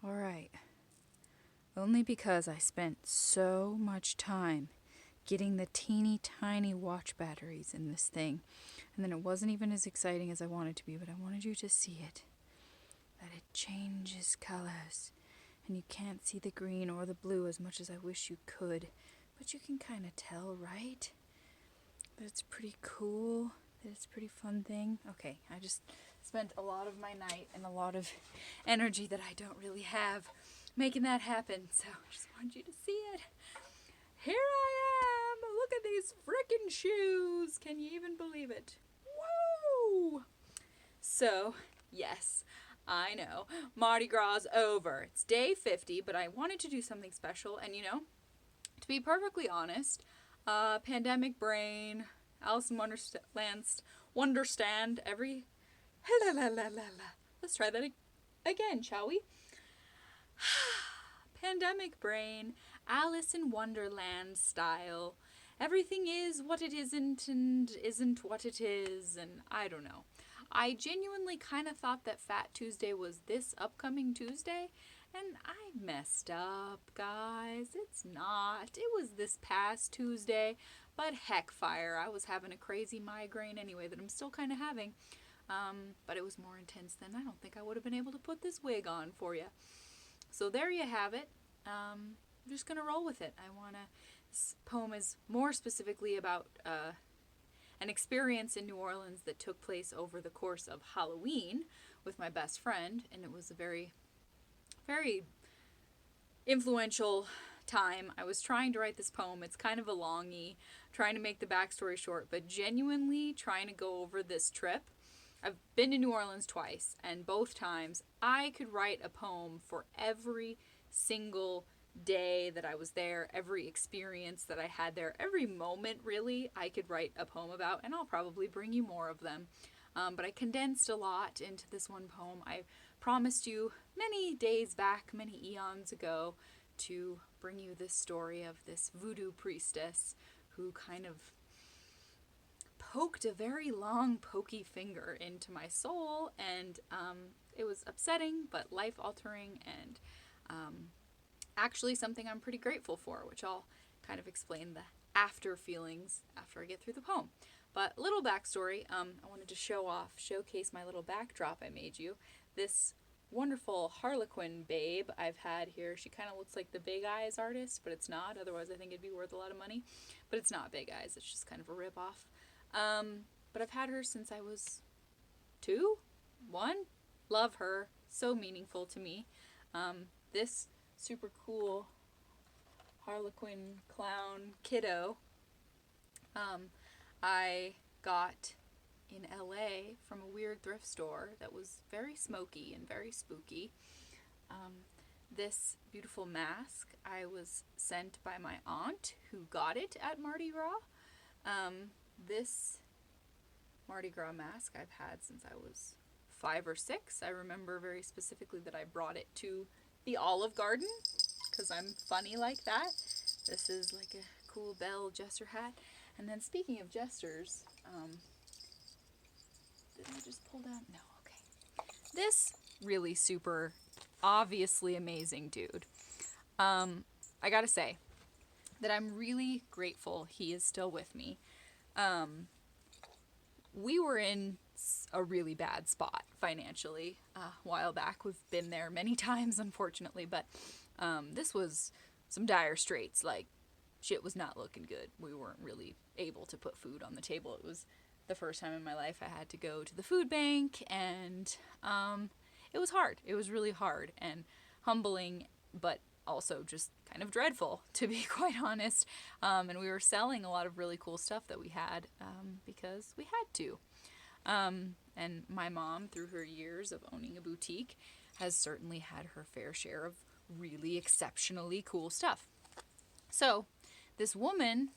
Alright. Only because I spent so much time getting the teeny tiny watch batteries in this thing. And then it wasn't even as exciting as I wanted to be, but I wanted you to see it. That it changes colors. And you can't see the green or the blue as much as I wish you could. But you can kind of tell, right? That it's pretty cool. That it's a pretty fun thing. Okay, I just spent a lot of my night and a lot of energy that I don't really have making that happen. So I just wanted you to see it. Here I am! Look at these frickin' shoes! Can you even believe it? Woo! So, yes, I know. Mardi Gras over. It's day 50, but I wanted to do something special. And to be perfectly honest, pandemic brain, Alice in Wonderstand, every... Let's try that again, shall we? Pandemic brain, Alice in Wonderland style. Everything is what it isn't and isn't what it is, and I don't know. I genuinely kind of thought that Fat Tuesday was this upcoming Tuesday, and I messed up, guys. It's not. It was this past Tuesday, but heck fire. I was having a crazy migraine anyway that I'm still kind of having, but it was more intense than I don't think I would have been able to put this wig on for you. So there you have it. I'm just going to roll with it. This poem is more specifically about an experience in New Orleans that took place over the course of Halloween with my best friend, and it was a very, very influential time. I was trying to write this poem. It's kind of a longie, trying to make the backstory short, but genuinely trying to go over this trip. I've been to New Orleans twice, and both times I could write a poem for every single day that I was there, every experience that I had there, every moment really I could write a poem about, and I'll probably bring you more of them. But I condensed a lot into this one poem. I promised you many days back, many eons ago, to bring you this story of this voodoo priestess who kind of poked a very long, pokey finger into my soul, and it was upsetting, but life-altering, and actually something I'm pretty grateful for, which I'll kind of explain the after feelings after I get through the poem. But little backstory, I wanted to showcase my little backdrop I made you. This wonderful Harlequin babe I've had here. She kind of looks like the Big Eyes artist, but it's not. Otherwise, I think it'd be worth a lot of money. But it's not Big Eyes. It's just kind of a rip-off. But I've had her since I was 2, 1. Love her. So meaningful to me. This super cool Harlequin clown kiddo, I got in LA from a weird thrift store that was very smoky and very spooky. This beautiful mask I was sent by my aunt, who got it at Mardi Gras. This Mardi Gras mask I've had since I was 5 or 6. I remember very specifically that I brought it to the Olive Garden, because I'm funny like that. This is like a cool bell jester hat. And then speaking of jesters, did I just pull down? No, okay. This really super, obviously amazing dude. I gotta say that I'm really grateful he is still with me. We were in a really bad spot financially a while back. We've been there many times, unfortunately, but this was some dire straits. Like, shit was not looking good. We weren't really able to put food on the table. It was the first time in my life I had to go to the food bank, and it was hard. It was really hard and humbling, but also just kind of dreadful, to be quite honest. And we were selling a lot of really cool stuff that we had because we had to. And my mom, through her years of owning a boutique, has certainly had her fair share of really exceptionally cool stuff. So this woman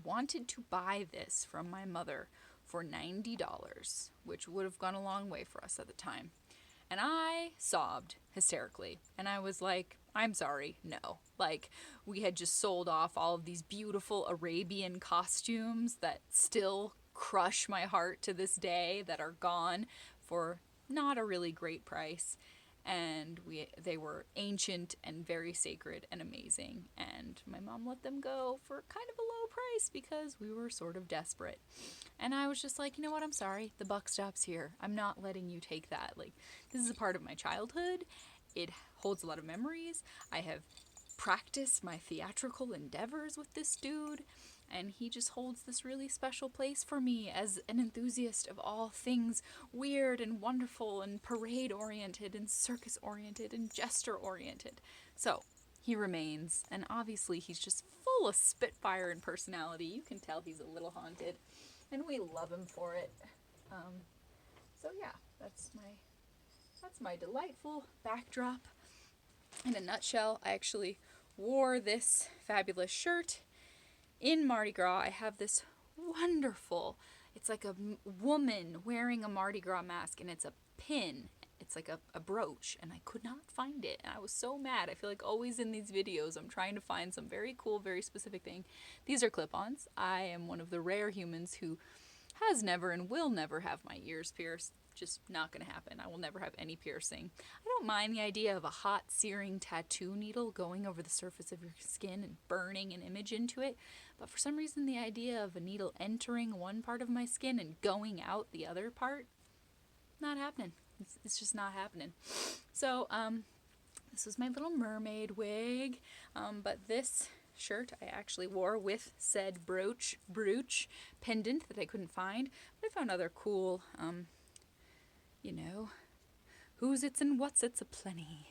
wanted to buy this from my mother for $90, which would have gone a long way for us at the time. And I sobbed hysterically. And I was like, I'm sorry, no. Like, we had just sold off all of these beautiful Arabian costumes that still crush my heart to this day, that are gone for not a really great price. and they were ancient and very sacred and amazing, and my mom let them go for kind of a low price because we were sort of desperate. And I was just like, you know what, I'm sorry, the buck stops here. I'm not letting you take that. Like, this is a part of my childhood. It holds a lot of memories. I have practiced my theatrical endeavors with this dude, and he just holds this really special place for me as an enthusiast of all things weird and wonderful and parade-oriented and circus-oriented and gesture-oriented. So, he remains, and obviously he's just full of spitfire and personality. You can tell he's a little haunted, and we love him for it. So yeah, that's my delightful backdrop. In a nutshell, I actually wore this fabulous shirt in Mardi Gras. I have this wonderful, it's like a woman wearing a Mardi Gras mask, and it's a pin. It's like a brooch, and I could not find it, and I was so mad. I feel like always in these videos I'm trying to find some very cool, very specific thing. These are clip-ons. I am one of the rare humans who has never and will never have my ears pierced. Just not gonna happen. I will never have any piercing. I don't mind the idea of a hot, searing tattoo needle going over the surface of your skin and burning an image into it, but for some reason the idea of a needle entering one part of my skin and going out the other part, not happening. It's just not happening. So, this was my little mermaid wig, but this shirt I actually wore with said brooch pendant that I couldn't find, but I found other cool, you know, who's its and what's it's aplenty.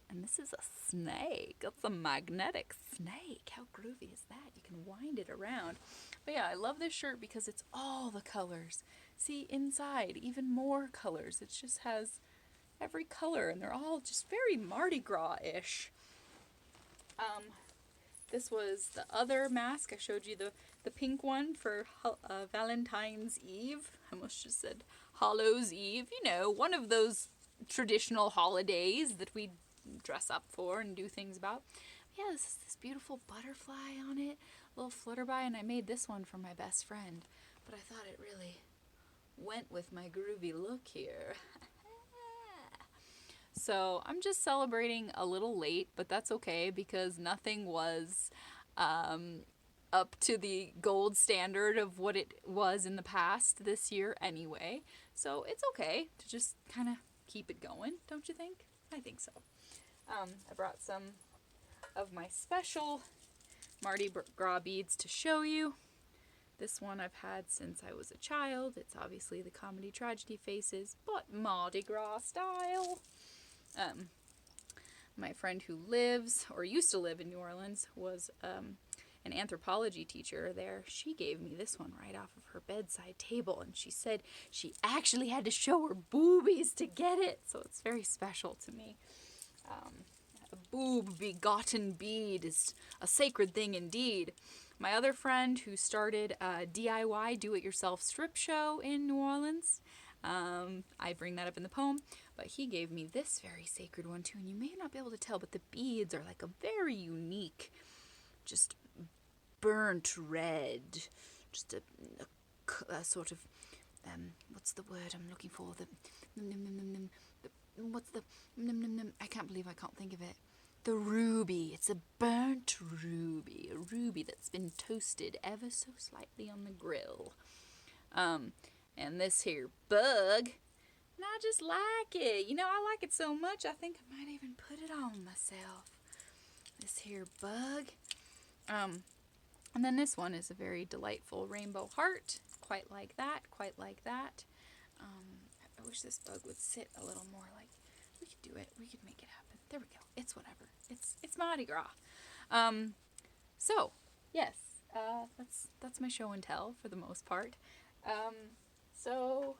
And this is a snake. It's a magnetic snake. How groovy is that? You can wind it around. But yeah, I love this shirt because it's all the colors. See, inside, even more colors. It just has every color, and they're all just very Mardi Gras-ish. This was the other mask. I showed you the pink one for Valentine's Eve. I almost just said Hallows Eve. You know, one of those traditional holidays that we dress up for and do things about. Yeah, this is this beautiful butterfly on it, a little flutterby, and I made this one for my best friend, but I thought it really went with my groovy look here. So I'm just celebrating a little late, but that's okay because nothing was up to the gold standard of what it was in the past this year anyway. So it's okay to just kind of keep it going, don't you think? I think so. I brought some of my special Mardi Gras beads to show you. This one I've had since I was a child. It's obviously the comedy tragedy faces, but Mardi Gras style. My friend who lives, or used to live in New Orleans, was an anthropology teacher there. She gave me this one right off of her bedside table, and she said she actually had to show her boobies to get it, so it's very special to me. A boob-begotten bead is a sacred thing indeed. My other friend who started a DIY, do-it-yourself strip show in New Orleans, I bring that up in the poem, but he gave me this very sacred one too, and you may not be able to tell, but the beads are like a very unique, just burnt red, just a sort of, what's the word I'm looking for, I can't believe I can't think of it. The ruby. It's a burnt ruby. A ruby that's been toasted ever so slightly on the grill. And this here bug, and I just like it. You know, I like it so much, I think I might even put it on myself. This here bug. And then this one is a very delightful rainbow heart. Quite like that, quite like that. I wish this bug would sit a little more like, we could do it, we could make it happen. There we go, it's whatever. It's Mardi Gras. So, yes, that's my show and tell for the most part. So,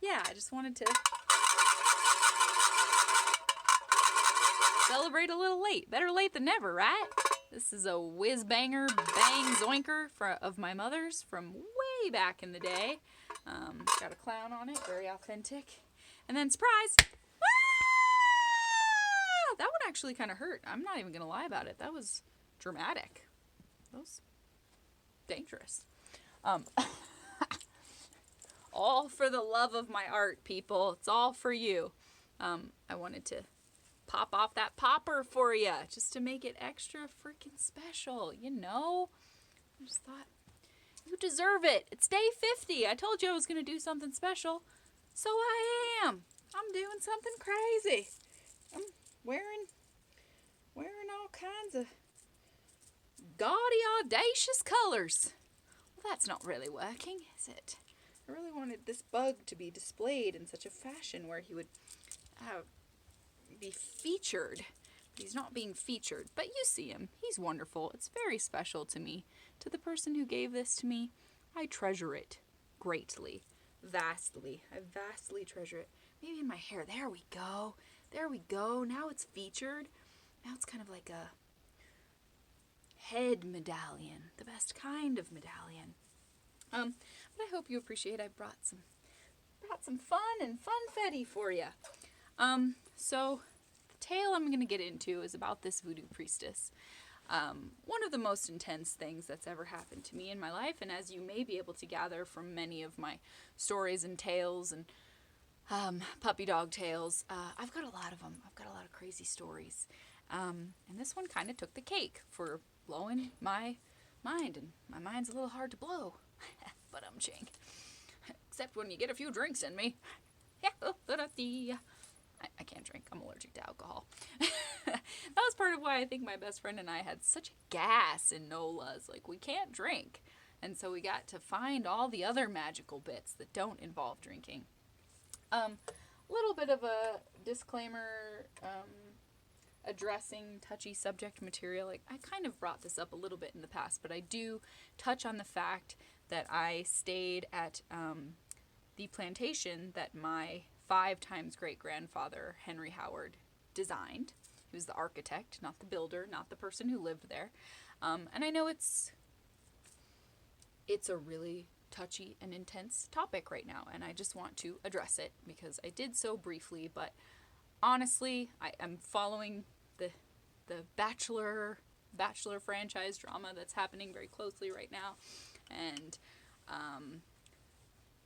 yeah, I just wanted to celebrate a little late. Better late than never, right? This is a whiz-banger, bang zoinker of my mother's from way back in the day. Got a clown on it, very authentic. And then, surprise! Ah! That one actually kind of hurt. I'm not even going to lie about it. That was dramatic. That was dangerous. All for the love of my art, people. It's all for you. I wanted to pop off that popper for you just to make it extra freaking special, you know? I just thought, you deserve it. It's day 50. I told you I was going to do something special. So I am. I'm doing something crazy. I'm wearing all kinds of gaudy, audacious colors. Well, that's not really working, is it? I really wanted this bug to be displayed in such a fashion where he would be featured. But he's not being featured. But you see him. He's wonderful. It's very special to me. To the person who gave this to me, I treasure it greatly. Vastly. I vastly treasure it. Maybe in my hair. There we go. There we go. Now it's featured. Now it's kind of like a head medallion. The best kind of medallion. But I hope you appreciate I brought some fun and funfetti for you. So the tale I'm going to get into is about this voodoo priestess. One of the most intense things that's ever happened to me in my life, and as you may be able to gather from many of my stories and tales and puppy dog tales, I've got a lot of them. I've got a lot of crazy stories. And this one kind of took the cake for blowing my mind, and my mind's a little hard to blow. But I'm ching. Except when you get a few drinks in me. I can't drink. I'm allergic to alcohol. That was part of why I think my best friend and I had such gas in NOLAs. Like, we can't drink. And so we got to find all the other magical bits that don't involve drinking. Little bit of a disclaimer, addressing touchy subject material. Like, I kind of brought this up a little bit in the past, but I do touch on the fact that I stayed at the plantation that my 5 times great-grandfather, Henry Howard, designed. He was the architect, not the builder, not the person who lived there. And I know it's a really touchy and intense topic right now, and I just want to address it because I did so briefly, but honestly, I am following the Bachelor franchise drama that's happening very closely right now, and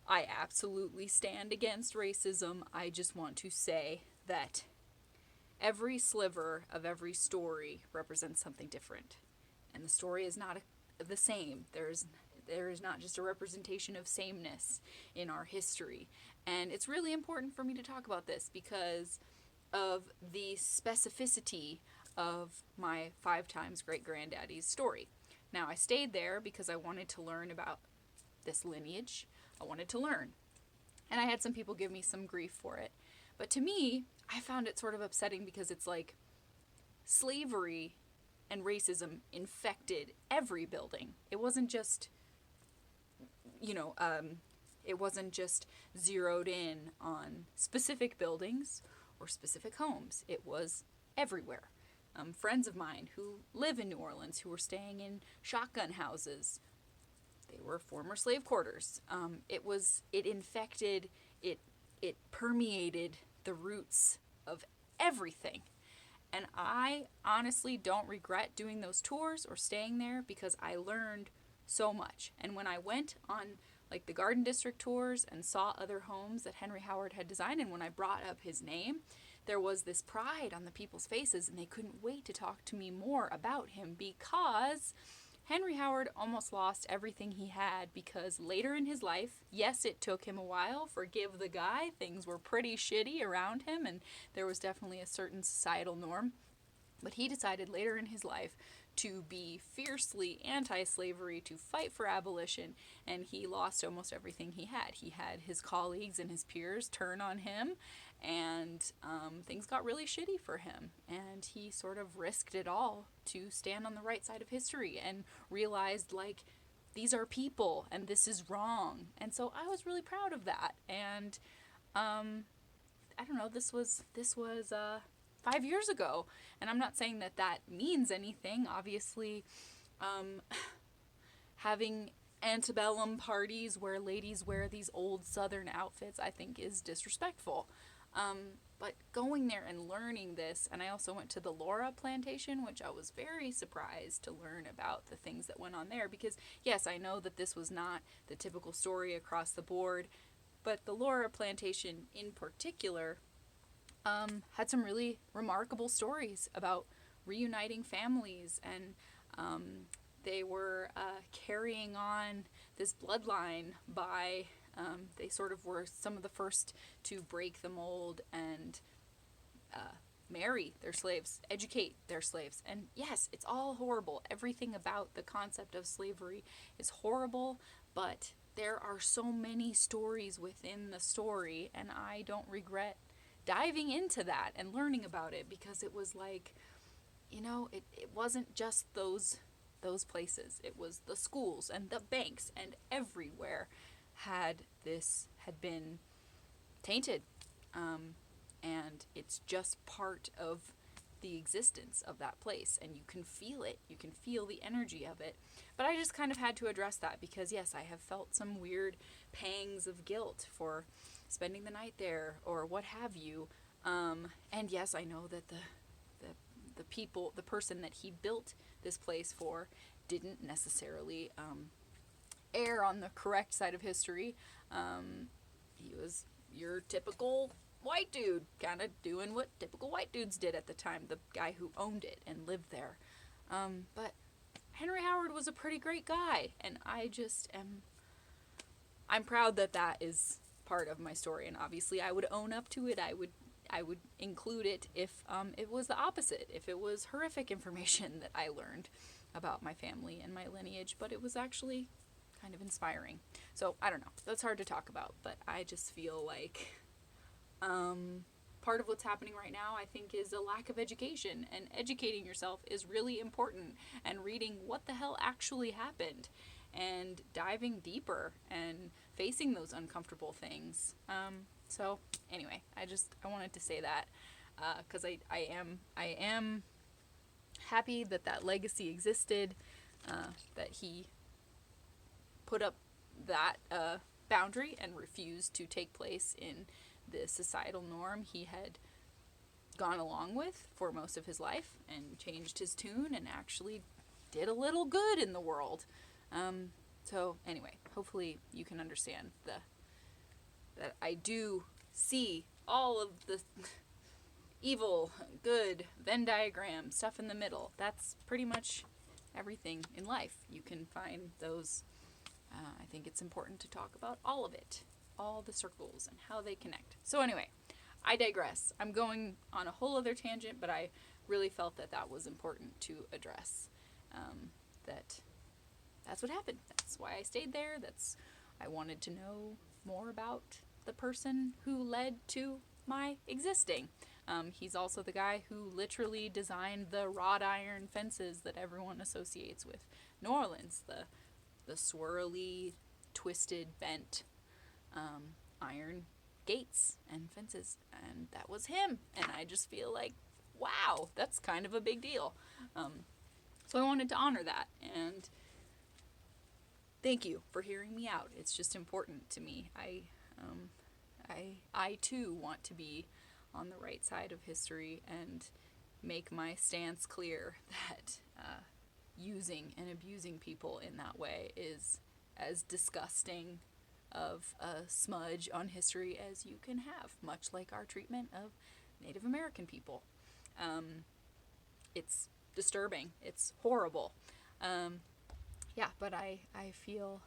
I absolutely stand against racism. I just want to say that every sliver of every story represents something different, and the story is not the same. There is not just a representation of sameness in our history, and it's really important for me to talk about this because of the specificity of my 5 times great-granddaddy's story. Now, I stayed there because I wanted to learn about this lineage. I wanted to learn. And I had some people give me some grief for it. But to me, I found it sort of upsetting because it's like slavery and racism infected every building. It wasn't just, it wasn't just zeroed in on specific buildings or specific homes. It was everywhere. Friends of mine who live in New Orleans who were staying in shotgun houses, they were former slave quarters. It infected, it permeated the roots of everything. And I honestly don't regret doing those tours or staying there because I learned so much. And when I went on like the Garden District tours and saw other homes that Henry Howard had designed, and when I brought up his name, there was this pride on the people's faces, and they couldn't wait to talk to me more about him because Henry Howard almost lost everything he had because later in his life, yes, it took him a while, forgive the guy, things were pretty shitty around him, and there was definitely a certain societal norm, but he decided later in his life to be fiercely anti-slavery, to fight for abolition, and he lost almost everything he had. He had his colleagues and his peers turn on him, and things got really shitty for him, and he sort of risked it all to stand on the right side of history and realized, like, these are people, and this is wrong. And so I was really proud of that, and I don't know, this was 5 years ago, and I'm not saying that means anything. Obviously, having antebellum parties where ladies wear these old Southern outfits, I think is disrespectful. But going there and learning this, and I also went to the Laura plantation, which I was very surprised to learn about the things that went on there, because yes, I know that this was not the typical story across the board, but the Laura plantation in particular had some really remarkable stories about reuniting families, and they were carrying on this bloodline by, they sort of were some of the first to break the mold and marry their slaves, educate their slaves. And yes, it's all horrible. Everything about the concept of slavery is horrible, but there are so many stories within the story, and I don't regret diving into that and learning about it, because it was like, it wasn't just those places. It was the schools and the banks, and everywhere had been tainted. And it's just part of the existence of that place, and you can feel it. You can feel the energy of it. But I just kind of had to address that, because yes, I have felt some weird pangs of guilt for spending the night there or what have you. And yes, I know that the person that he built this place for didn't necessarily err on the correct side of history. He was your typical white dude, kind of doing what typical white dudes did at the time, the guy who owned it and lived there. But Henry Howard was a pretty great guy, and I'm proud that is part of my story, and obviously I would own up to it. I would include it if it was the opposite, if it was horrific information that I learned about my family and my lineage, but it was actually kind of inspiring. So I don't know, that's hard to talk about, but I just feel like part of what's happening right now, I think, is a lack of education, and educating yourself is really important, and reading what the hell actually happened, and diving deeper and facing those uncomfortable things. So anyway, I wanted to say that, because I am happy that legacy existed, that he put up that boundary and refused to take place in the societal norm he had gone along with for most of his life, and changed his tune and actually did a little good in the world. So anyway, hopefully you can understand that I do see all of the evil, good, Venn diagram, stuff in the middle. That's pretty much everything in life. You can find those. I think it's important to talk about all of it, all the circles and how they connect. So anyway, I digress. I'm going on a whole other tangent, but I really felt that was important to address. That's what happened. That's why I stayed there. I wanted to know more about the person who led to my existing. He's also the guy who literally designed the wrought iron fences that everyone associates with New Orleans. The swirly, twisted, bent iron gates and fences. And that was him. And I just feel like, wow, that's kind of a big deal. So I wanted to honor that. And thank you for hearing me out. It's just important to me. I too want to be on the right side of history and make my stance clear that using and abusing people in that way is as disgusting of a smudge on history as you can have, much like our treatment of Native American people. It's disturbing. It's horrible. Yeah, but I feel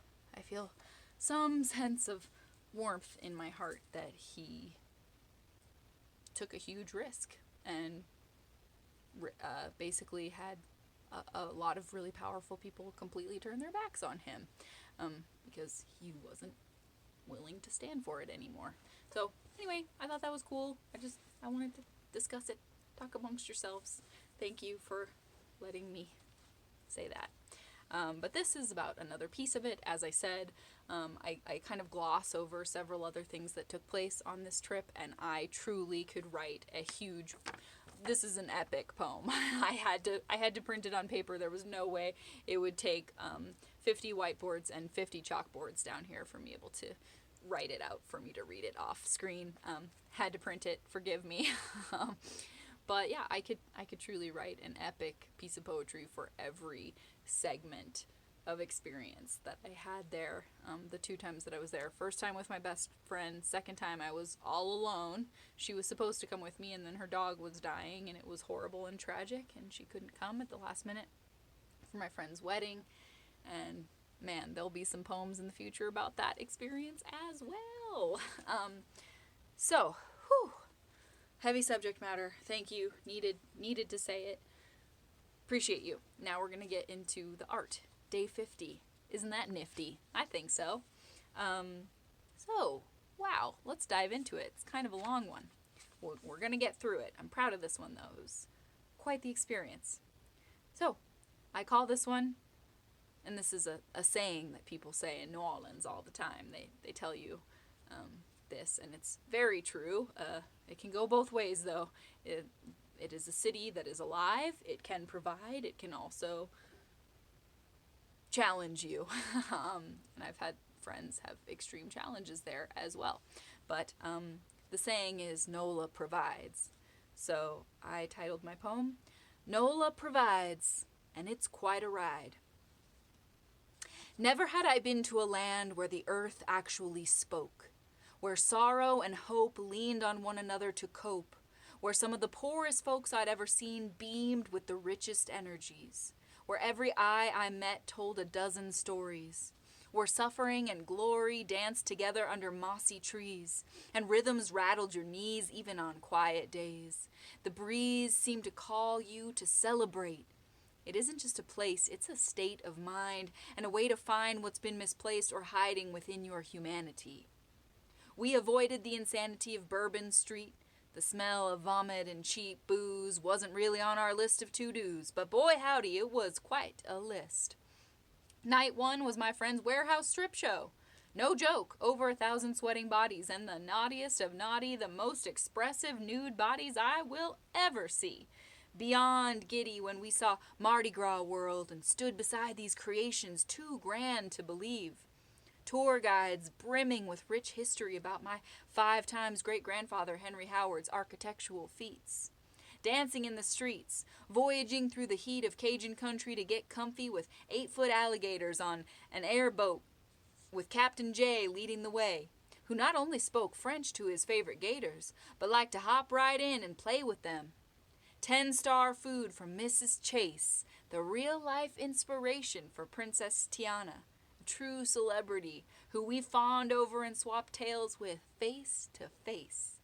some sense of warmth in my heart that he took a huge risk and basically had a lot of really powerful people completely turn their backs on him, because he wasn't willing to stand for it anymore. So anyway, I thought that was cool. I wanted to discuss it, talk amongst yourselves. Thank you for letting me say that. But this is about another piece of it. As I said, I kind of gloss over several other things that took place on this trip, and I truly could write a huge... This is an epic poem. I had to print it on paper. There was no way it would take 50 whiteboards and 50 chalkboards down here for me able to write it out, for me to read it off screen. Had to print it. Forgive me. But yeah, I could truly write an epic piece of poetry for every segment of experience that I had there, the 2 times that I was there. First time with my best friend, second time I was all alone. She was supposed to come with me, and then her dog was dying, and it was horrible and tragic, and she couldn't come at the last minute for my friend's wedding. And man, there'll be some poems in the future about that experience as well. So, heavy subject matter. Thank you. Needed to say it. Appreciate you. Now we're going to get into the art. Day 50. Isn't that nifty? I think so. Wow, let's dive into it. It's kind of a long one. We're going to get through it. I'm proud of this one, though. It was quite the experience. So, I call this one, and this is a saying that people say in New Orleans all the time. They tell you this, and it's very true. It can go both ways, though. It is a city that is alive. It can provide. It can also challenge you. And I've had friends have extreme challenges there as well. But the saying is NOLA provides. So I titled my poem, NOLA Provides, and it's quite a ride. Never had I been to a land where the earth actually spoke, where sorrow and hope leaned on one another to cope, where some of the poorest folks I'd ever seen beamed with the richest energies, where every eye I met told a dozen stories, where suffering and glory danced together under mossy trees, and rhythms rattled your knees even on quiet days. The breeze seemed to call you to celebrate. It isn't just a place, it's a state of mind, and a way to find what's been misplaced or hiding within your humanity. We avoided the insanity of Bourbon Street. The smell of vomit and cheap booze wasn't really on our list of to-dos, but boy howdy, it was quite a list. Night 1 was my friend's warehouse strip show. No joke, over 1,000 sweating bodies, and the naughtiest of naughty, the most expressive nude bodies I will ever see. Beyond giddy when we saw Mardi Gras World and stood beside these creations too grand to believe. Tour guides brimming with rich history about my 5 times great-grandfather Henry Howard's architectural feats. Dancing in the streets, voyaging through the heat of Cajun country to get comfy with 8-foot alligators on an airboat with Captain J leading the way, who not only spoke French to his favorite gators, but liked to hop right in and play with them. 10-star food from Mrs. Chase, the real-life inspiration for Princess Tiana, true celebrity who we fawned over and swapped tales with face to face.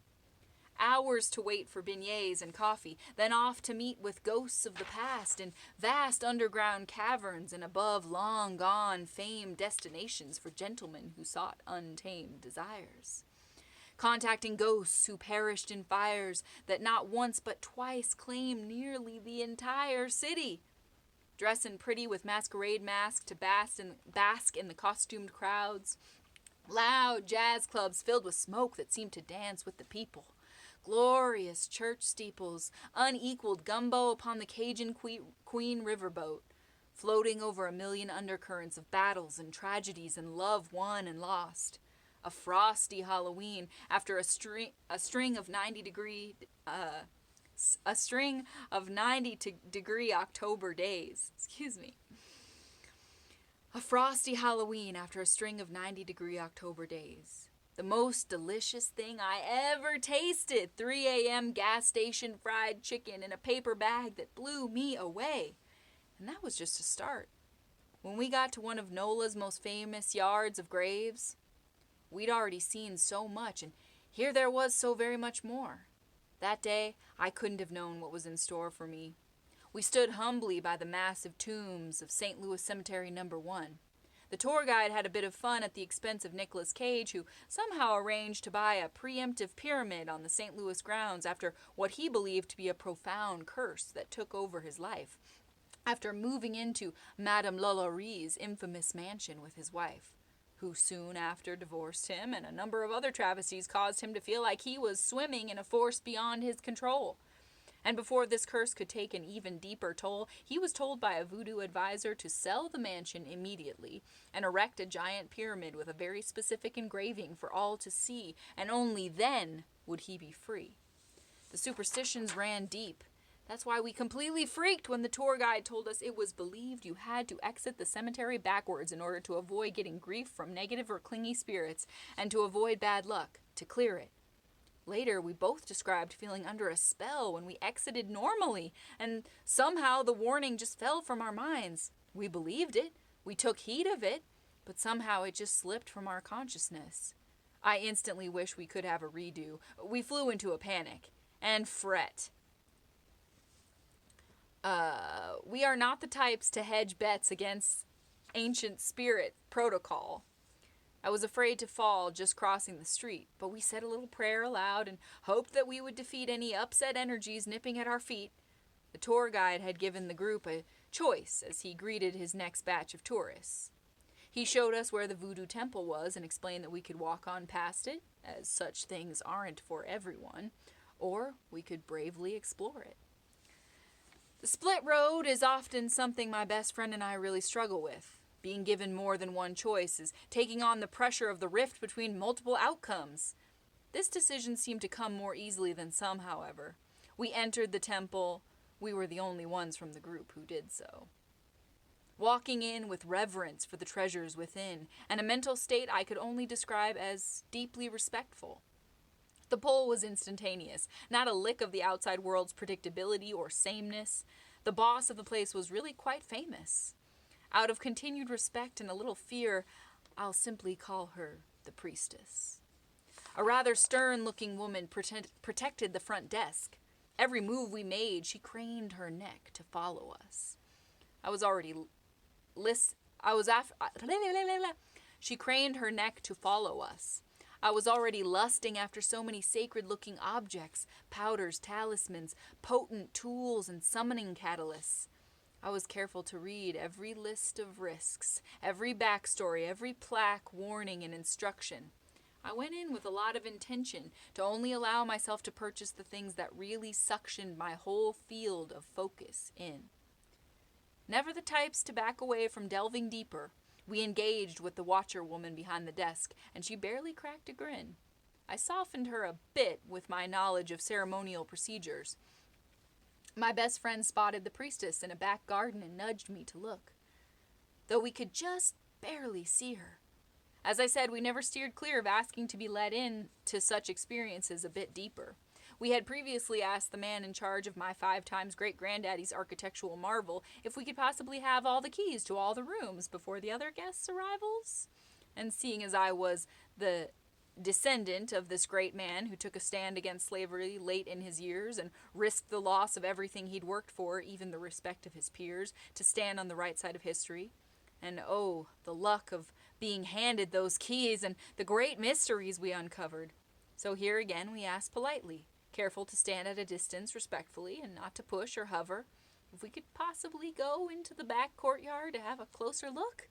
Hours to wait for beignets and coffee, then off to meet with ghosts of the past in vast underground caverns and above long-gone famed destinations for gentlemen who sought untamed desires. Contacting ghosts who perished in fires that not once but twice claimed nearly the entire city. Dressing pretty with masquerade masks to bask in the costumed crowds. Loud jazz clubs filled with smoke that seemed to dance with the people. Glorious church steeples, unequaled gumbo upon the Cajun Queen riverboat, floating over a million undercurrents of battles and tragedies and love won and lost. A frosty Halloween after a string of 90-degree October days. A frosty Halloween after a string of 90-degree October days. The most delicious thing I ever tasted. 3 a.m. gas station fried chicken in a paper bag that blew me away. And that was just a start. When we got to one of NOLA's most famous yards of graves, we'd already seen so much, and here there was so very much more. That day, I couldn't have known what was in store for me. We stood humbly by the massive tombs of St. Louis Cemetery No. 1. The tour guide had a bit of fun at the expense of Nicolas Cage, who somehow arranged to buy a preemptive pyramid on the St. Louis grounds after what he believed to be a profound curse that took over his life, after moving into Madame Lalauerie's infamous mansion with his wife, who soon after divorced him, and a number of other travesties caused him to feel like he was swimming in a force beyond his control. And before this curse could take an even deeper toll, he was told by a voodoo advisor to sell the mansion immediately and erect a giant pyramid with a very specific engraving for all to see, and only then would he be free. The superstitions ran deep. That's why we completely freaked when the tour guide told us it was believed you had to exit the cemetery backwards in order to avoid getting grief from negative or clingy spirits and to avoid bad luck, to clear it. Later, we both described feeling under a spell when we exited normally, and somehow the warning just fell from our minds. We believed it, we took heed of it, but somehow it just slipped from our consciousness. I instantly wish we could have a redo. We flew into a panic. And fret. We are not the types to hedge bets against ancient spirit protocol. I was afraid to fall just crossing the street, but we said a little prayer aloud and hoped that we would defeat any upset energies nipping at our feet. The tour guide had given the group a choice as he greeted his next batch of tourists. He showed us where the voodoo temple was and explained that we could walk on past it, as such things aren't for everyone, or we could bravely explore it. The split road is often something my best friend and I really struggle with. Being given more than one choice is taking on the pressure of the rift between multiple outcomes. This decision seemed to come more easily than some, however. We entered the temple. We were the only ones from the group who did so. Walking in with reverence for the treasures within, and a mental state I could only describe as deeply respectful. The pull was instantaneous, not a lick of the outside world's predictability or sameness. The boss of the place was really quite famous. Out of continued respect and a little fear, I'll simply call her the priestess. A rather stern-looking woman protected the front desk. Every move we made, she craned her neck to follow us. She craned her neck to follow us. I was already lusting after so many sacred-looking objects, powders, talismans, potent tools, and summoning catalysts. I was careful to read every list of risks, every backstory, every plaque, warning, and instruction. I went in with a lot of intention to only allow myself to purchase the things that really suctioned my whole field of focus in. Never the types to back away from delving deeper, we engaged with the watcher woman behind the desk, and she barely cracked a grin. I softened her a bit with my knowledge of ceremonial procedures. My best friend spotted the priestess in a back garden and nudged me to look, though we could just barely see her. As I said, we never steered clear of asking to be let in to such experiences a bit deeper. We had previously asked the man in charge of my 5 times great-granddaddy's architectural marvel if we could possibly have all the keys to all the rooms before the other guests' arrivals. And seeing as I was the descendant of this great man who took a stand against slavery late in his years and risked the loss of everything he'd worked for, even the respect of his peers, to stand on the right side of history. And oh, the luck of being handed those keys and the great mysteries we uncovered. So here again we asked politely, careful to stand at a distance respectfully and not to push or hover, if we could possibly go into the back courtyard to have a closer look.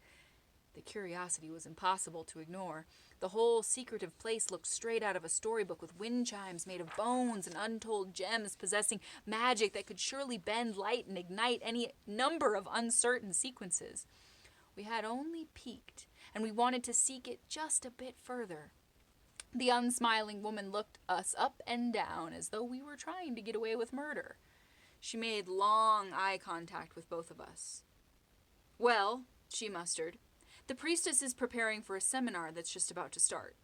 The curiosity was impossible to ignore. The whole secretive place looked straight out of a storybook with wind chimes made of bones and untold gems possessing magic that could surely bend light and ignite any number of uncertain sequences. We had only peeked, and we wanted to seek it just a bit further. The unsmiling woman looked us up and down as though we were trying to get away with murder. She made long eye contact with both of us. "Well," she mustered, "the priestess is preparing for a seminar that's just about to start."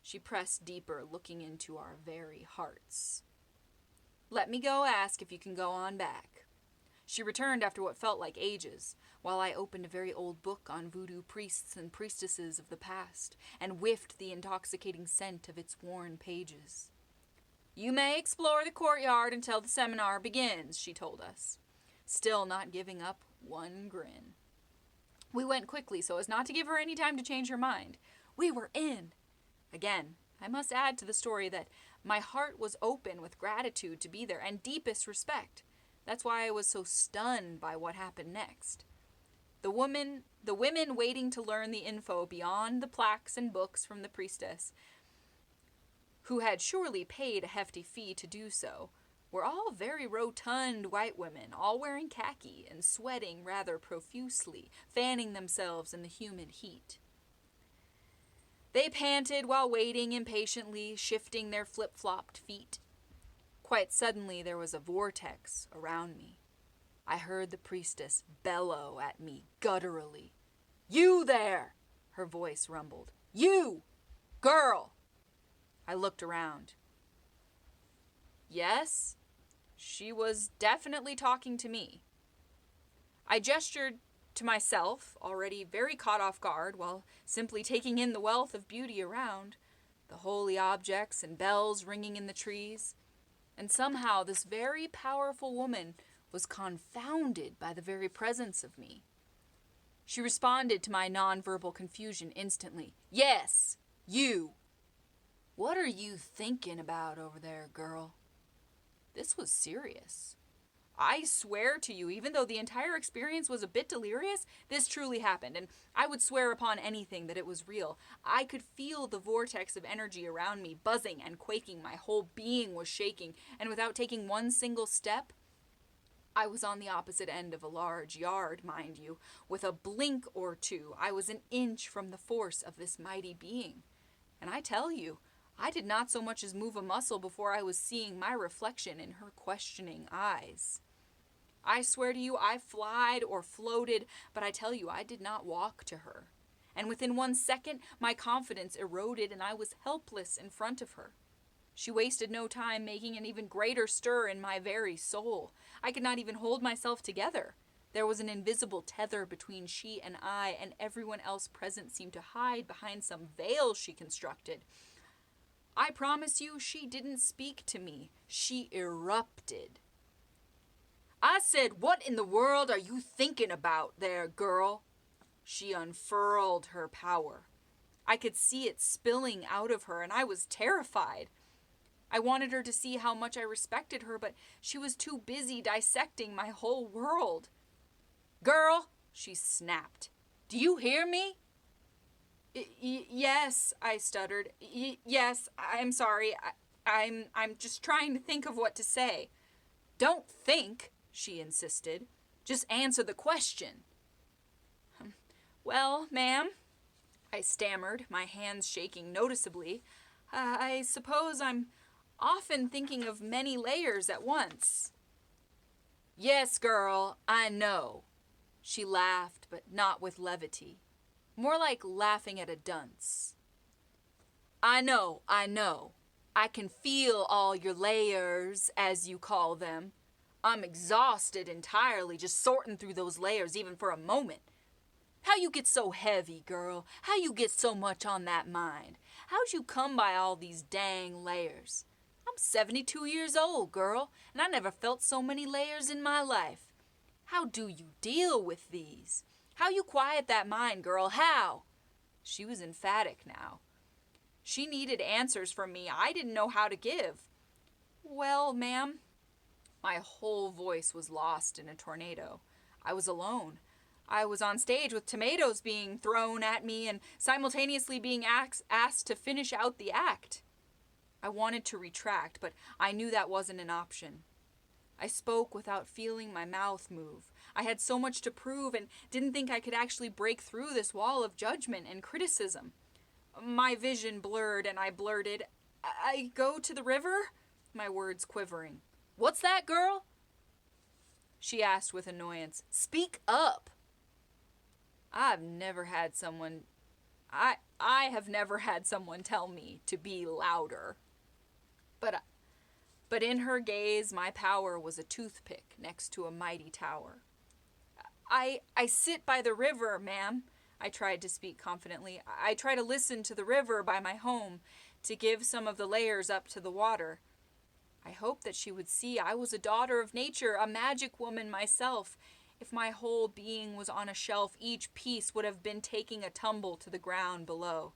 She pressed deeper, looking into our very hearts. "Let me go ask if you can go on back." She returned after what felt like ages, while I opened a very old book on voodoo priests and priestesses of the past, and whiffed the intoxicating scent of its worn pages. "You may explore the courtyard until the seminar begins," she told us, still not giving up one grin. We went quickly so as not to give her any time to change her mind. We were in. Again, I must add to the story that my heart was open with gratitude to be there and deepest respect. That's why I was so stunned by what happened next. The women waiting to learn the info beyond the plaques and books from the priestess, who had surely paid a hefty fee to do so, were all very rotund white women, all wearing khaki and sweating rather profusely, fanning themselves in the humid heat. They panted while waiting impatiently, shifting their flip-flopped feet. Quite suddenly, there was a vortex around me. I heard the priestess bellow at me gutturally. "You there!" her voice rumbled. "You! Girl!" I looked around. Yes, she was definitely talking to me. I gestured to myself, already very caught off guard, while simply taking in the wealth of beauty around, the holy objects and bells ringing in the trees. And somehow this very powerful woman was confounded by the very presence of me. She responded to my nonverbal confusion instantly. "Yes, you. What are you thinking about over there, girl?" This was serious. I swear to you, even though the entire experience was a bit delirious, this truly happened, and I would swear upon anything that it was real. I could feel the vortex of energy around me, buzzing and quaking. My whole being was shaking, and without taking one single step, I was on the opposite end of a large yard, mind you. With a blink or two, I was an inch from the force of this mighty being. And I tell you, I did not so much as move a muscle before I was seeing my reflection in her questioning eyes. I swear to you, I flied or floated, but I tell you, I did not walk to her. And within 1 second, my confidence eroded and I was helpless in front of her. She wasted no time making an even greater stir in my very soul. I could not even hold myself together. There was an invisible tether between she and I, and everyone else present seemed to hide behind some veil she constructed. I promise you, she didn't speak to me. She erupted. I said, "What in the world are you thinking about there, girl?" She unfurled her power. I could see it spilling out of her, and I was terrified. I wanted her to see how much I respected her, but she was too busy dissecting my whole world. "Girl," she snapped, "do you hear me?" Yes, I stuttered. Yes, I'm sorry. I'm just trying to think of what to say." "Don't think," she insisted. "Just answer the question." "Well, ma'am," I stammered, my hands shaking noticeably, "I suppose I'm often thinking of many layers at once." "Yes, girl, I know." She laughed, but not with levity. More like laughing at a dunce. I know. I can feel all your layers, as you call them. I'm exhausted entirely just sorting through those layers even for a moment. How you get so heavy, girl? How you get so much on that mind? How'd you come by all these dang layers? I'm 72 years old, girl, and I never felt so many layers in my life. How do you deal with these? How you quiet that mind, girl? How? She was emphatic now. She needed answers from me I didn't know how to give. Well, ma'am. My whole voice was lost in a tornado. I was alone. I was on stage with tomatoes being thrown at me and simultaneously being asked to finish out the act. I wanted to retract, but I knew that wasn't an option. I spoke without feeling my mouth move. I had so much to prove and didn't think I could actually break through this wall of judgment and criticism. My vision blurred and I blurted, "I go to the river?" My words quivering. "What's that, girl?" She asked with annoyance. "Speak up." I have never had someone tell me to be louder. But in her gaze, my power was a toothpick next to a mighty tower. I sit by the river, ma'am," I tried to speak confidently. "I try to listen to the river by my home, to give some of the layers up to the water." I hoped that she would see I was a daughter of nature, a magic woman myself. If my whole being was on a shelf, each piece would have been taking a tumble to the ground below.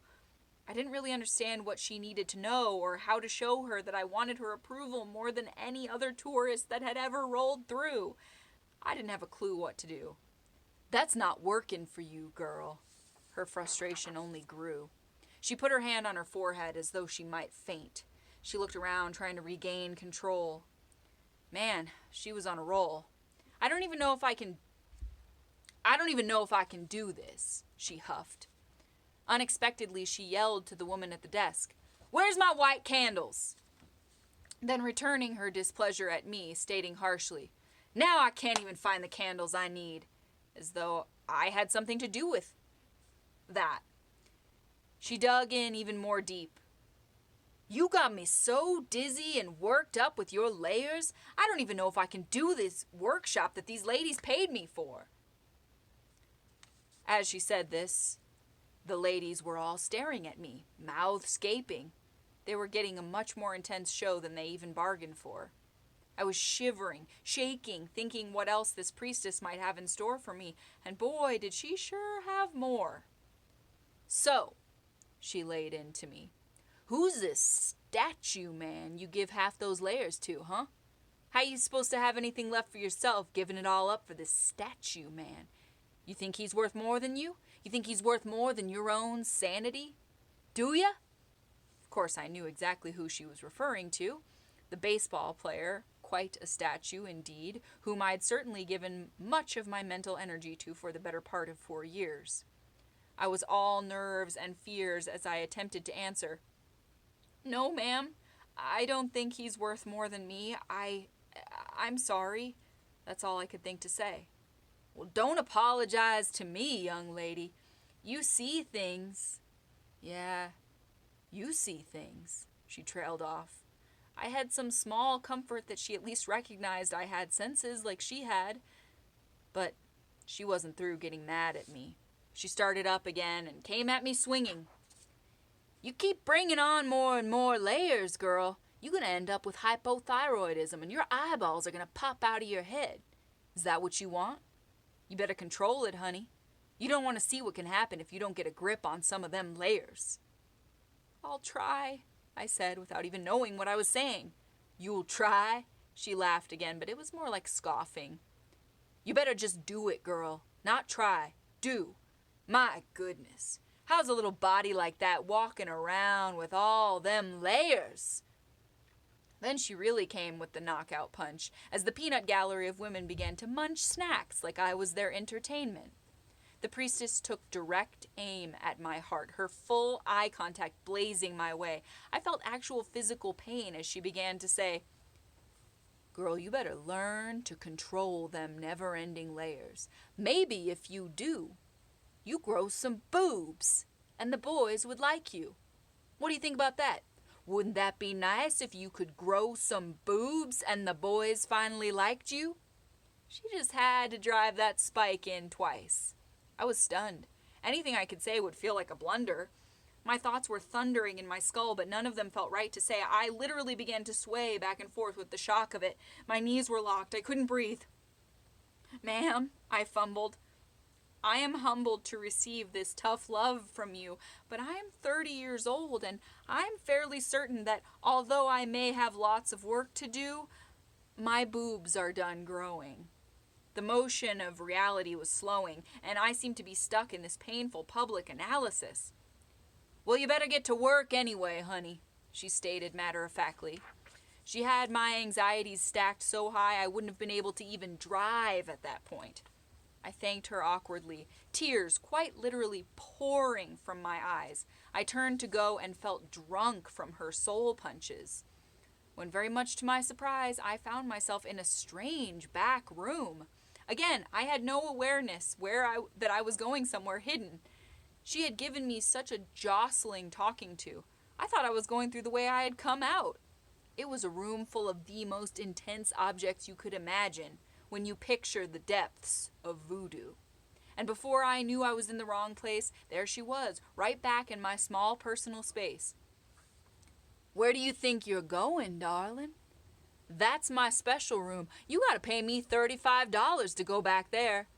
I didn't really understand what she needed to know or how to show her that I wanted her approval more than any other tourist that had ever rolled through. I didn't have a clue what to do. "That's not working for you, girl." Her frustration only grew. She put her hand on her forehead as though she might faint. She looked around, trying to regain control. Man, she was on a roll. I don't even know if I can do this," she huffed. Unexpectedly, she yelled to the woman at the desk, "Where's my white candles?" then returning her displeasure at me, stating harshly, "Now I can't even find the candles I need," as though I had something to do with that. She dug in even more deep. "You got me so dizzy and worked up with your layers, I don't even know if I can do this workshop that these ladies paid me for." As she said this, the ladies were all staring at me, mouths gaping. They were getting a much more intense show than they even bargained for. I was shivering, shaking, thinking what else this priestess might have in store for me, and boy, did she sure have more. "So," she laid into me, "who's this statue man you give half those layers to, huh? How you supposed to have anything left for yourself, giving it all up for this statue man? You think he's worth more than you? You think he's worth more than your own sanity? Do ya?" Of course, I knew exactly who she was referring to. The baseball player, quite a statue indeed, whom I'd certainly given much of my mental energy to for the better part of 4 years. I was all nerves and fears as I attempted to answer, "No, ma'am, I don't think he's worth more than me. I'm sorry." That's all I could think to say. "Well, don't apologize to me, young lady. You see things." "Yeah, you see things," she trailed off. I had some small comfort that she at least recognized I had senses like she had. But she wasn't through getting mad at me. She started up again and came at me swinging. "You keep bringing on more and more layers, girl. You're going to end up with hypothyroidism and your eyeballs are going to pop out of your head. Is that what you want? You better control it, honey. You don't want to see what can happen if you don't get a grip on some of them layers." "I'll try," I said without even knowing what I was saying. "You'll try?" She laughed again, but it was more like scoffing. "You better just do it, girl. Not try. Do. My goodness. How's a little body like that walking around with all them layers?" Then she really came with the knockout punch, as the peanut gallery of women began to munch snacks like I was their entertainment. The priestess took direct aim at my heart, her full eye contact blazing my way. I felt actual physical pain as she began to say, "Girl, you better learn to control them never-ending layers. Maybe if you do, you grow some boobs, and the boys would like you. What do you think about that? Wouldn't that be nice if you could grow some boobs and the boys finally liked you?" She just had to drive that spike in twice. I was stunned. Anything I could say would feel like a blunder. My thoughts were thundering in my skull, but none of them felt right to say. I literally began to sway back and forth with the shock of it. My knees were locked. I couldn't breathe. "Ma'am," I fumbled, "I am humbled to receive this tough love from you, but I am 30 years old, and I'm fairly certain that although I may have lots of work to do, my boobs are done growing." The motion of reality was slowing, and I seemed to be stuck in this painful public analysis. "Well, you better get to work anyway, honey," she stated matter-of-factly. She had my anxieties stacked so high I wouldn't have been able to even drive at that point. I thanked her awkwardly, tears quite literally pouring from my eyes. I turned to go and felt drunk from her soul punches, when very much to my surprise I found myself in a strange back room. Again, I had no awareness that I was going somewhere hidden. She had given me such a jostling talking to. I thought I was going through the way I had come out. It was a room full of the most intense objects you could imagine when you picture the depths of voodoo. And before I knew I was in the wrong place, there she was, right back in my small personal space. "Where do you think you're going, darling? That's my special room. You gotta pay me $35 to go back there."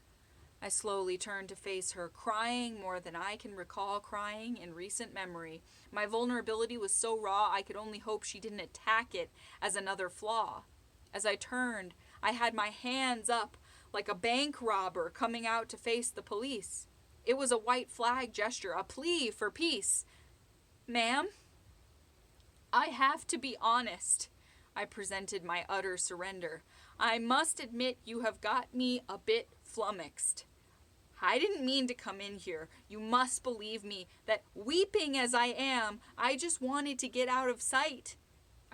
I slowly turned to face her, crying more than I can recall crying in recent memory. My vulnerability was so raw I could only hope she didn't attack it as another flaw. As I turned, I had my hands up like a bank robber coming out to face the police. It was a white flag gesture, a plea for peace. "Ma'am, I have to be honest." I presented my utter surrender. "I must admit you have got me a bit flummoxed. I didn't mean to come in here. You must believe me that weeping as I am, I just wanted to get out of sight.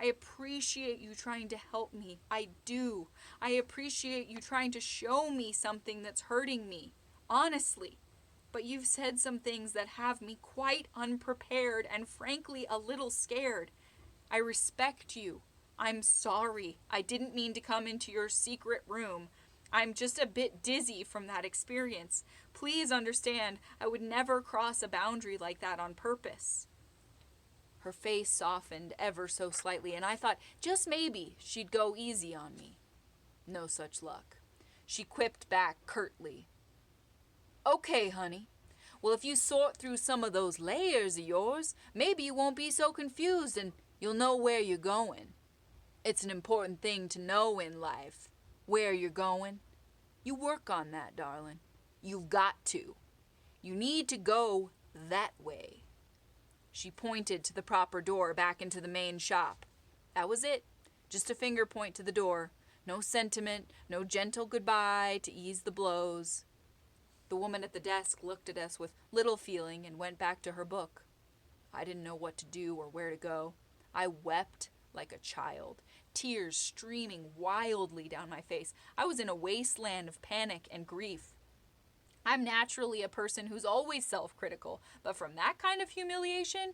I appreciate you trying to help me. I do. I appreciate you trying to show me something that's hurting me. Honestly. But you've said some things that have me quite unprepared and frankly a little scared. I respect you. I'm sorry. I didn't mean to come into your secret room. I'm just a bit dizzy from that experience. Please understand, I would never cross a boundary like that on purpose. Her face softened ever so slightly, and I thought just maybe she'd go easy on me. No such luck. She quipped back curtly. Okay, honey. Well, if you sort through some of those layers of yours, maybe you won't be so confused and you'll know where you're going. It's an important thing to know in life, where you're going. You work on that, darling. You've got to. You need to go that way. She pointed to the proper door back into the main shop. That was it. Just a finger point to the door. No sentiment, no gentle goodbye to ease the blows. The woman at the desk looked at us with little feeling and went back to her book. I didn't know what to do or where to go. I wept like a child, tears streaming wildly down my face. I was in a wasteland of panic and grief. I'm naturally a person who's always self-critical, but from that kind of humiliation,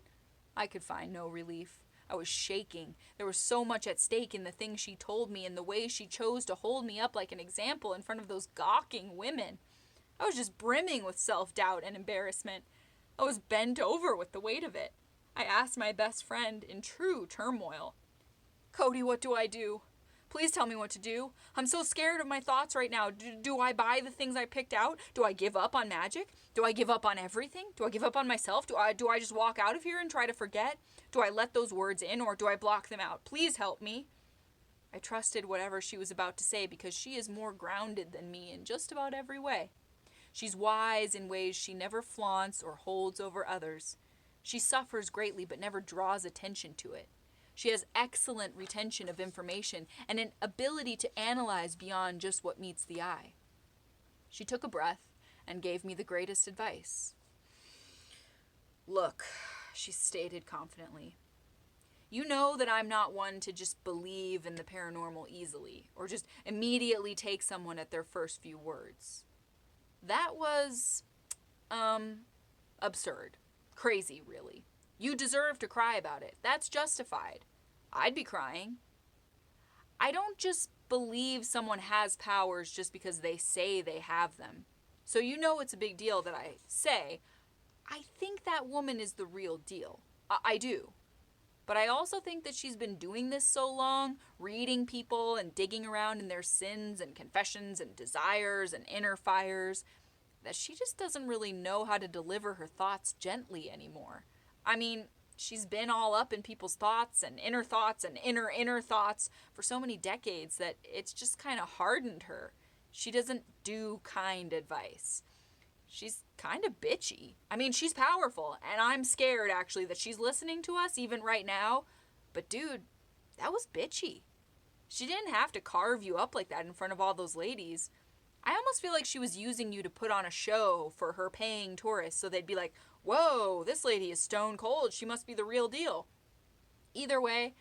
I could find no relief. I was shaking. There was so much at stake in the things she told me and the way she chose to hold me up like an example in front of those gawking women. I was just brimming with self-doubt and embarrassment. I was bent over with the weight of it. I asked my best friend in true turmoil, Cody, what do I do? Please tell me what to do. I'm so scared of my thoughts right now. Do I buy the things I picked out? Do I give up on magic? Do I give up on everything? Do I give up on myself? Do I just walk out of here and try to forget? Do I let those words in or do I block them out? Please help me. I trusted whatever she was about to say because she is more grounded than me in just about every way. She's wise in ways she never flaunts or holds over others. She suffers greatly but never draws attention to it. She has excellent retention of information and an ability to analyze beyond just what meets the eye. She took a breath and gave me the greatest advice. Look, she stated confidently, you know that I'm not one to just believe in the paranormal easily or just immediately take someone at their first few words. That was, absurd. Crazy, really. You deserve to cry about it. That's justified. I'd be crying. I don't just believe someone has powers just because they say they have them. So you know it's a big deal that I say, I think that woman is the real deal. I do. But I also think that she's been doing this so long, reading people and digging around in their sins and confessions and desires and inner fires, that she just doesn't really know how to deliver her thoughts gently anymore. I mean, she's been all up in people's thoughts and inner thoughts for so many decades that it's just kind of hardened her. She doesn't do kind advice. She's kind of bitchy. I mean, she's powerful, and I'm scared, actually, that she's listening to us even right now. But, dude, that was bitchy. She didn't have to carve you up like that in front of all those ladies. I almost feel like she was using you to put on a show for her paying tourists, so they'd be like, whoa, this lady is stone cold. She must be the real deal. Either way,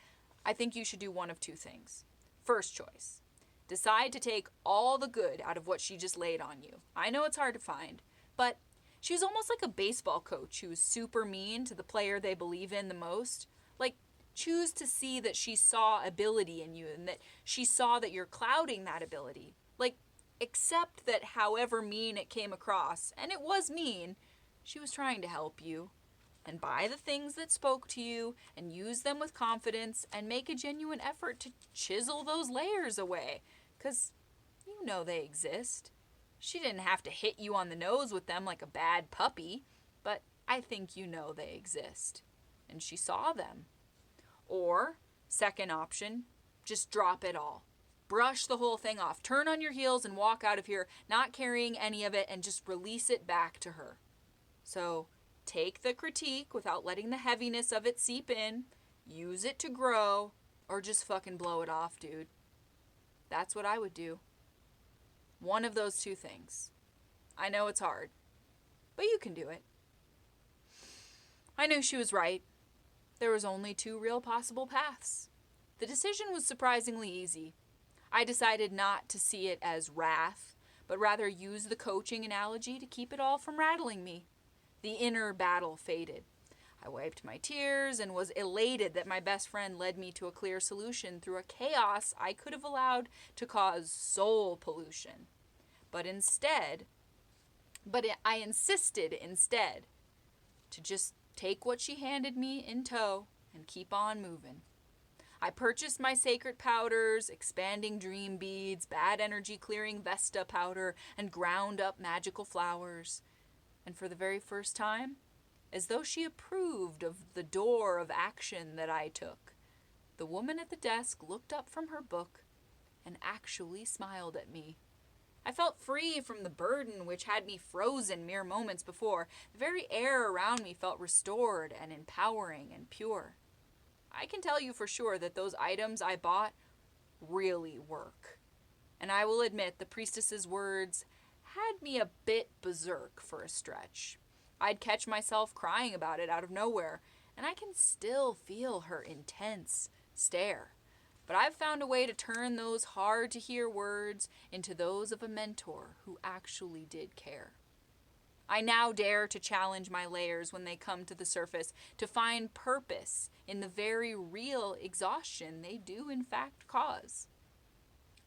I think you should do one of two things. First choice, decide to take all the good out of what she just laid on you. I know it's hard to find, but she was almost like a baseball coach who was super mean to the player they believe in the most. Like, choose to see that she saw ability in you and that she saw that you're clouding that ability. Like, accept that however mean it came across, and it was mean, she was trying to help you. And buy the things that spoke to you and use them with confidence and make a genuine effort to chisel those layers away. 'Cause you know they exist. She didn't have to hit you on the nose with them like a bad puppy, but I think you know they exist. And she saw them. Or, second option, just drop it all. Brush the whole thing off. Turn on your heels and walk out of here, not carrying any of it, and just release it back to her. So, take the critique without letting the heaviness of it seep in, use it to grow, or just fucking blow it off, dude. That's what I would do. One of those two things. I know it's hard, but you can do it. I knew she was right. There was only two real possible paths. The decision was surprisingly easy. I decided not to see it as wrath, but rather use the coaching analogy to keep it all from rattling me. The inner battle faded. I wiped my tears and was elated that my best friend led me to a clear solution through a chaos I could have allowed to cause soul pollution. But I insisted instead to just take what she handed me in tow and keep on moving. I purchased my sacred powders, expanding dream beads, bad energy clearing Vesta powder, and ground up magical flowers. And for the very first time, as though she approved of the door of action that I took, the woman at the desk looked up from her book and actually smiled at me. I felt free from the burden which had me frozen mere moments before. The very air around me felt restored and empowering and pure. I can tell you for sure that those items I bought really work. And I will admit the priestess's words had me a bit berserk for a stretch. I'd catch myself crying about it out of nowhere, and I can still feel her intense stare. But I've found a way to turn those hard-to-hear words into those of a mentor who actually did care. I now dare to challenge my layers when they come to the surface, to find purpose in the very real exhaustion they do in fact cause.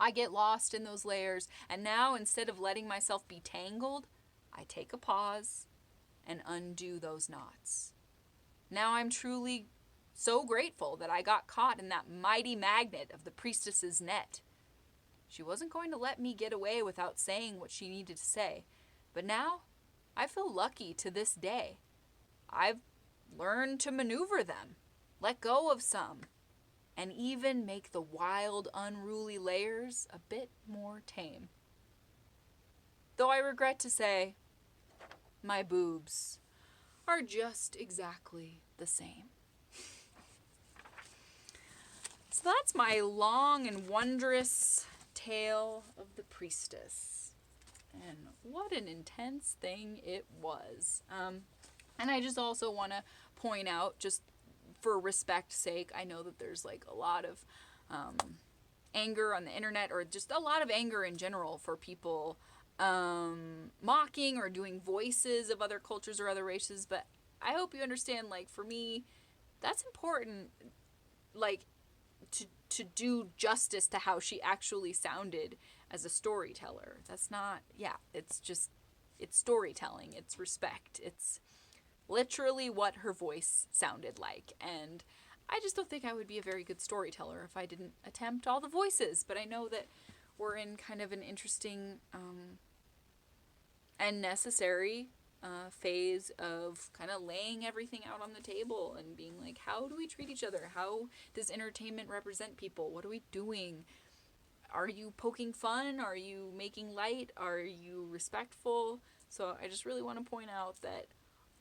I get lost in those layers, and now instead of letting myself be tangled, I take a pause and undo those knots. Now I'm truly so grateful that I got caught in that mighty magnet of the priestess's net. She wasn't going to let me get away without saying what she needed to say, but now I feel lucky to this day. I've learned to maneuver them, let go of some, and even make the wild, unruly layers a bit more tame. Though I regret to say, my boobs are just exactly the same. So that's my long and wondrous tale of the priestess. And what an intense thing it was. And I just also want to point out, just for respect's sake, I know that there's like a lot of anger on the internet, or just a lot of anger in general for people mocking or doing voices of other cultures or other races. But I hope you understand, like, for me, that's important, like, to do justice to how she actually sounded as a storyteller. That's not, it's storytelling, it's respect, it's literally what her voice sounded like. And I just don't think I would be a very good storyteller if I didn't attempt all the voices. But I know that we're in kind of an interesting and necessary phase of kind of laying everything out on the table and being like, how do we treat each other? How does entertainment represent people? What are we doing? Are you poking fun? Are you making light? Are you respectful? So I just really want to point out that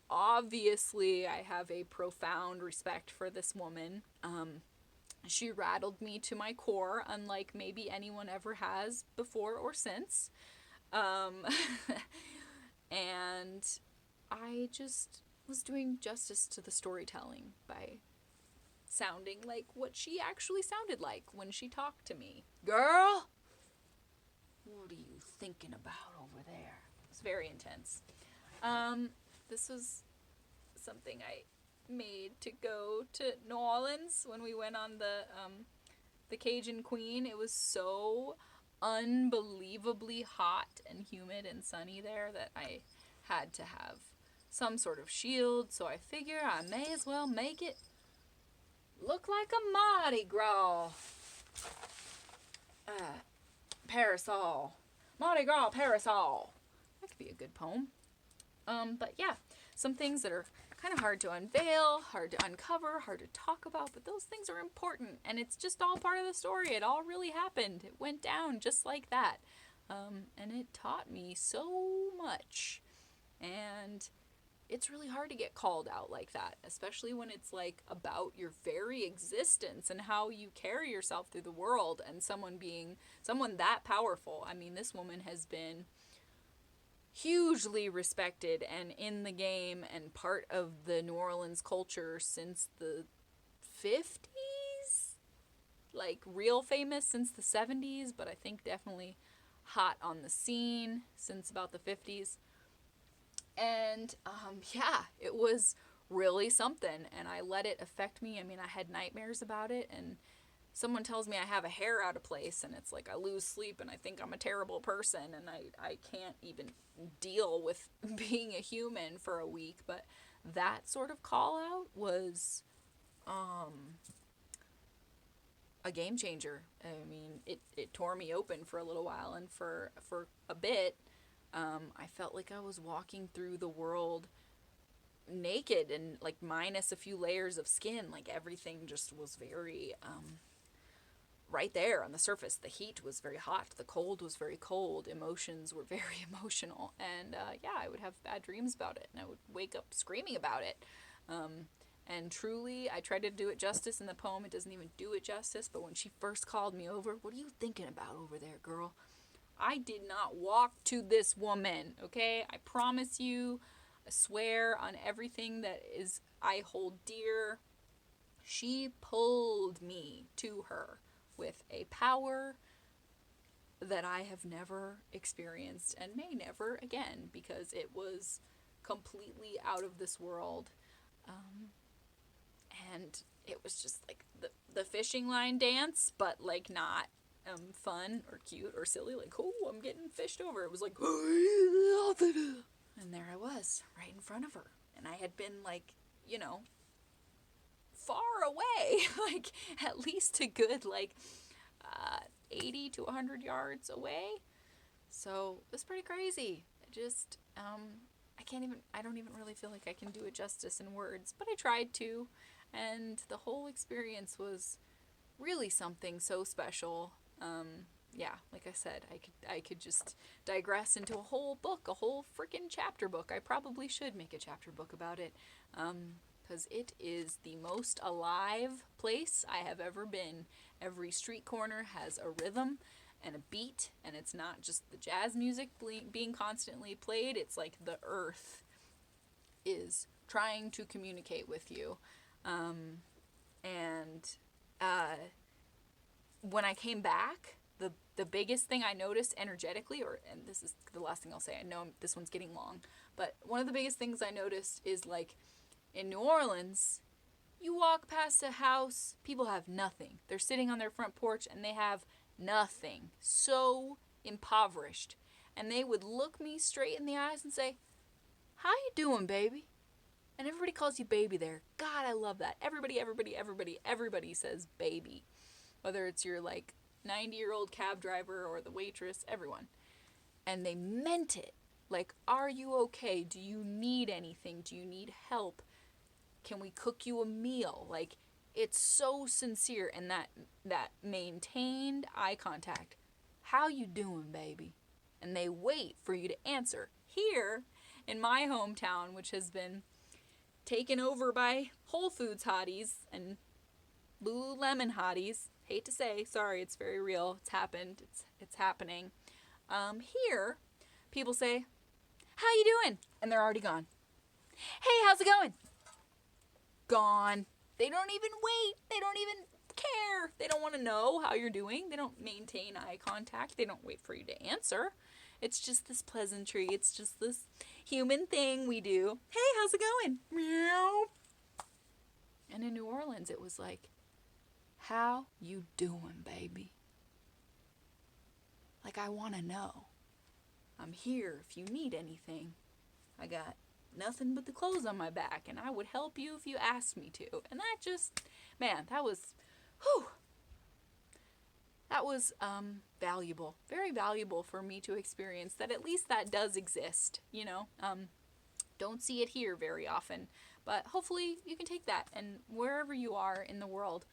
obviously I have a profound respect for this woman. She rattled me to my core, unlike maybe anyone ever has before or since. And I just was doing justice to the storytelling by sounding like what she actually sounded like when she talked to me. Girl, what are you thinking about over there? It was very intense. This was something I made to go to New Orleans when we went on the Cajun Queen. It was so unbelievably hot and humid and sunny there that I had to have some sort of shield, so I figure I may as well make it look like a Mardi Gras parasol. Mardi Gras parasol. That could be a good poem. But yeah, some things that are kind of hard to unveil, hard to uncover, hard to talk about, but those things are important, and it's just all part of the story. It all really happened. It went down just like that. And it taught me so much. And it's really hard to get called out like that, especially when it's like about your very existence and how you carry yourself through the world, and someone that powerful. I mean, this woman has been hugely respected and in the game and part of the New Orleans culture since the 50s? like real famous since the 70s, but I think definitely hot on the scene since about the 50s. And yeah, it was really something, and I let it affect me. I mean, I had nightmares about it, and someone tells me I have a hair out of place, and it's like I lose sleep and I think I'm a terrible person, and I can't even deal with being a human for a week. But that sort of call out was a game changer. I mean, it tore me open for a little while, and for a bit, I felt like I was walking through the world naked and like minus a few layers of skin. Like everything just was very right there on the surface. The heat was very hot, the cold was very cold, emotions were very emotional, and yeah, I would have bad dreams about it, and I would wake up screaming about it. And truly, I tried to do it justice in the poem. It doesn't even do it justice, but when she first called me over, "What are you thinking about over there, girl?" I did not walk to this woman, okay? I promise you, I swear on everything that is I hold dear, she pulled me to her with a power that I have never experienced and may never again, because it was completely out of this world. And it was just like the fishing line dance, but like not fun or cute or silly, like, oh, I'm getting fished over. It was like, and there I was, right in front of her. And I had been like, you know, far away, like at least a good like 80 to 100 yards away. So it was pretty crazy. I don't even really feel like I can do it justice in words, but I tried to. And the whole experience was really something so special. Yeah, like I said, I could just digress into a whole book, a whole freaking chapter book. I probably should make a chapter book about it, because it is the most alive place I have ever been. Every street corner has a rhythm and a beat, and it's not just the jazz music being constantly played. It's like the earth is trying to communicate with you. And when I came back, the biggest thing I noticed energetically, and this is the last thing I'll say, I know this one's getting long, but one of the biggest things I noticed is like in New Orleans, you walk past a house, people have nothing. They're sitting on their front porch and they have nothing. So impoverished. And they would look me straight in the eyes and say, "How you doing, baby?" And everybody calls you baby there. God, I love that. Everybody says baby. Whether it's your like 90-year-old cab driver or the waitress, everyone. And they meant it. Like, are you okay? Do you need anything? Do you need help? Can we cook you a meal? Like, it's so sincere, and that maintained eye contact. How you doing, baby? And they wait for you to answer. Here in my hometown, which has been taken over by Whole Foods hotties and Lululemon hotties, hate to say, sorry, it's very real. It's happened. It's happening. Here, people say, "How you doing?" And they're already gone. "Hey, how's it going?" Gone. They don't even wait. They don't even care. They don't want to know how you're doing. They don't maintain eye contact. They don't wait for you to answer. It's just this pleasantry. It's just this human thing we do. "Hey, how's it going?" Meow. And in New Orleans, it was like, "How you doing, baby?" Like, I want to know. I'm here if you need anything. I got nothing but the clothes on my back, and I would help you if you asked me to. And that just, man, that was, whew. That was valuable, very valuable for me to experience, that at least that does exist, you know. Don't see it here very often, but hopefully you can take that, and wherever you are in the world,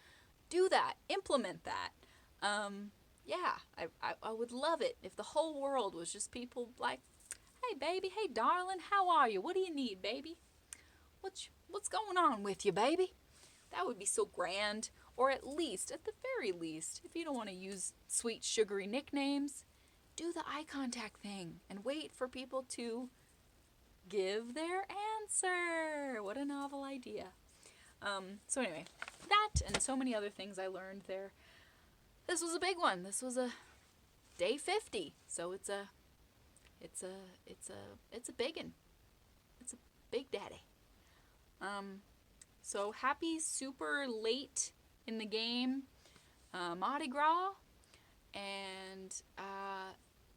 do that, implement that. Yeah, I would love it if the whole world was just people like, "Hey, baby, hey, darling, how are you? What do you need, baby? What's going on with you, baby?" That would be so grand. Or at the very least, if you don't want to use sweet, sugary nicknames, do the eye contact thing and wait for people to give their answer. What a novel idea. So anyway, that and so many other things I learned there. this was a big one. This was a day 50, so it's a biggin. It's a big daddy. So happy super late in the game Mardi Gras, and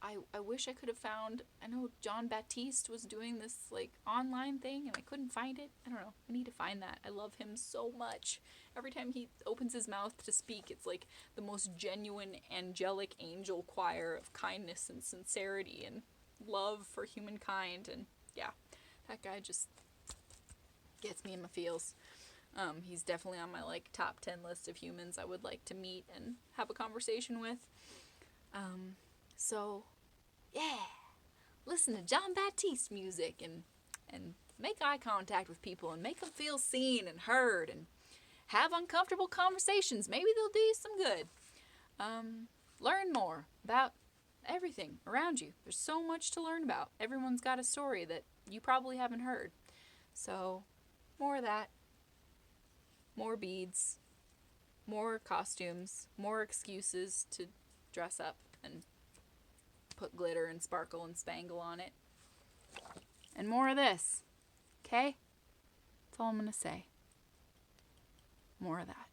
I wish I could have found, I know John Baptiste was doing this like online thing and I couldn't find it. I don't know. I need to find that. I love him so much. Every time he opens his mouth to speak, it's like the most genuine angelic angel choir of kindness and sincerity and love for humankind. And yeah, that guy just gets me in my feels. He's definitely on my like top 10 list of humans I would like to meet and have a conversation with. So yeah, listen to John Baptiste music and make eye contact with people and make them feel seen and heard and have uncomfortable conversations. Maybe they'll do you some good. Learn more about everything around you. There's so much to learn about. Everyone's got a story that you probably haven't heard. So more of that. More beads. More costumes. More excuses to dress up and put glitter and sparkle and spangle on it. And more of this. Okay? That's all I'm going to say. More of that.